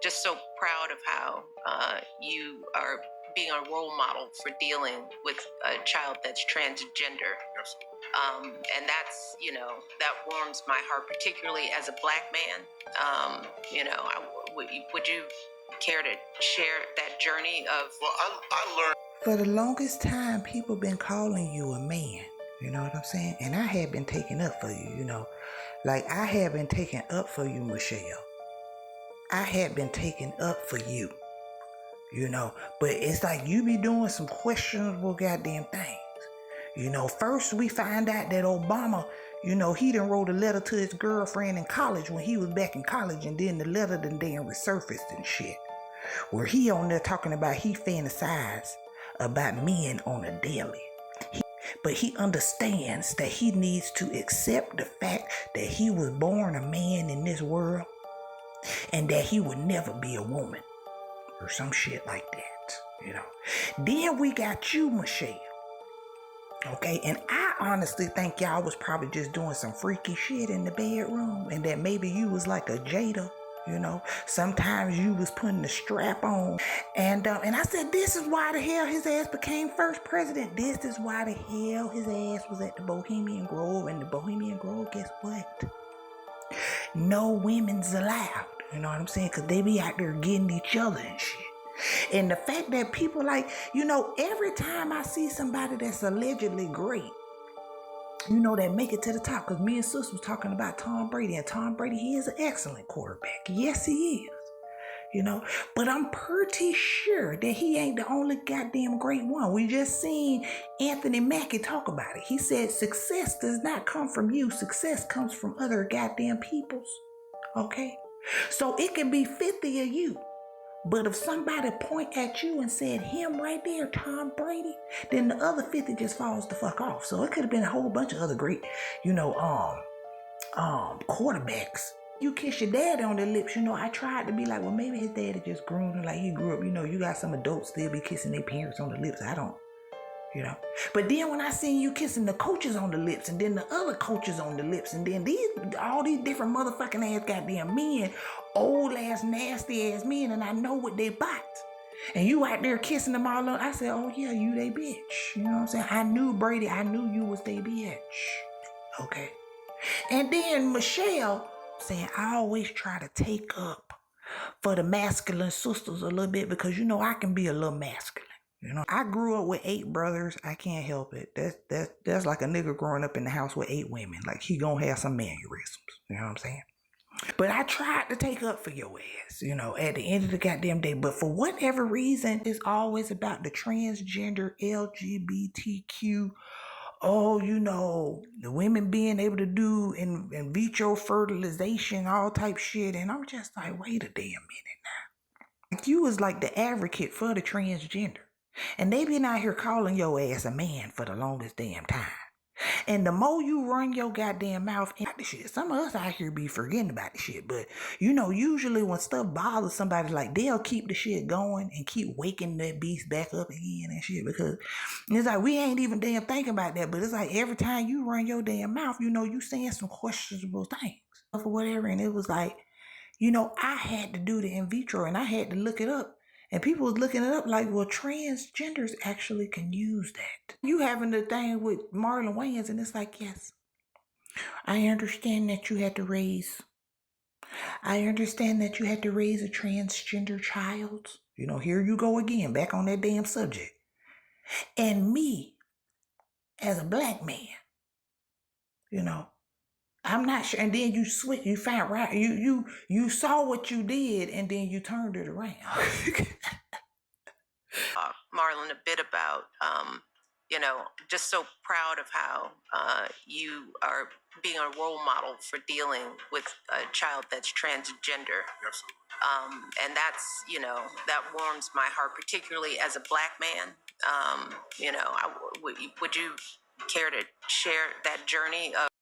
just so proud of how you are being a role model for dealing with a child that's transgender. Yes. And that's, that warms my heart, particularly as a Black man. Would you care to share that journey of? Well, I learned. For the longest time, people been calling you a man. You know what I'm saying? And I had been taking up for you, Like I had been taking up for you, Michelle. I had been taking up for you, But it's like you be doing some questionable goddamn things. First we find out that Obama, he done wrote a letter to his girlfriend in college when he was back in college, and then the letter done damn resurfaced and shit. Where he on there talking about he fantasize about men on a daily. But he understands that he needs to accept the fact that he was born a man in this world and that he would never be a woman or some shit like that, Then we got you, Michelle. Okay, and I honestly think y'all was probably just doing some freaky shit in the bedroom, and that maybe you was like a Jada, Sometimes you was putting the strap on, and I said, this is why the hell his ass became first president. This is why the hell his ass was at the Bohemian Grove, and the Bohemian Grove, guess what? No women's allowed, you know what I'm saying? Because they be out there getting each other and shit. And the fact that people every time I see somebody that's allegedly great, that make it to the top, because me and Sis was talking about Tom Brady, and Tom Brady, he is an excellent quarterback. Yes, he is, but I'm pretty sure that he ain't the only goddamn great one. We just seen Anthony Mackie talk about it. He said success does not come from you. Success comes from other goddamn peoples. Okay? So it can be 50 of you. But if somebody point at you and said him right there, Tom Brady, then the other 50 just falls the fuck off. So it could have been a whole bunch of other great, quarterbacks. You kiss your daddy on the lips, I tried to be like, well, maybe his daddy just groomed him like he grew up. You got some adults still be kissing their parents on the lips. I don't. But then when I seen you kissing the coaches on the lips, and then the other coaches on the lips, and then all these different motherfucking ass goddamn men, old ass nasty ass men, and I know what they bought, and you out there kissing them all up, I said, oh yeah, you they bitch. You know what I'm saying? I knew Brady, I knew you was they bitch. Okay. And then Michelle saying, I always try to take up for the masculine sisters a little bit, because I can be a little masculine. I grew up with 8 brothers. I can't help it. That's like a nigga growing up in the house with 8 women. Like, he gonna have some mannerisms. You know what I'm saying? But I tried to take up for your ass, at the end of the goddamn day. But for whatever reason, it's always about the transgender, LGBTQ. The women being able to do in vitro fertilization, all type shit. And I'm just like, wait a damn minute now. Like, you was like the advocate for the transgender. And they been out here calling your ass a man for the longest damn time. And the more you run your goddamn mouth into the shit, some of us out here be forgetting about the shit. But, usually when stuff bothers somebody, like, they'll keep the shit going and keep waking that beast back up again and shit. Because it's like, we ain't even damn thinking about that. But it's like every time you run your damn mouth, you saying some questionable things. For whatever. And it was like, I had to do the in vitro, and I had to look it up. And people was looking it up like, well, transgenders actually can use that. You having the thing with Marlon Wayans, and it's like, yes, I understand that you had to raise a transgender child. Here you go again, back on that damn subject. And me, as a Black man, I'm not sure. And then you switch, you found right. You saw what you did, and then you turned it around. Marlon, a bit about, just so proud of how you are being a role model for dealing with a child that's transgender. Yes. And that's, that warms my heart, particularly as a Black man. Would you care to share that journey of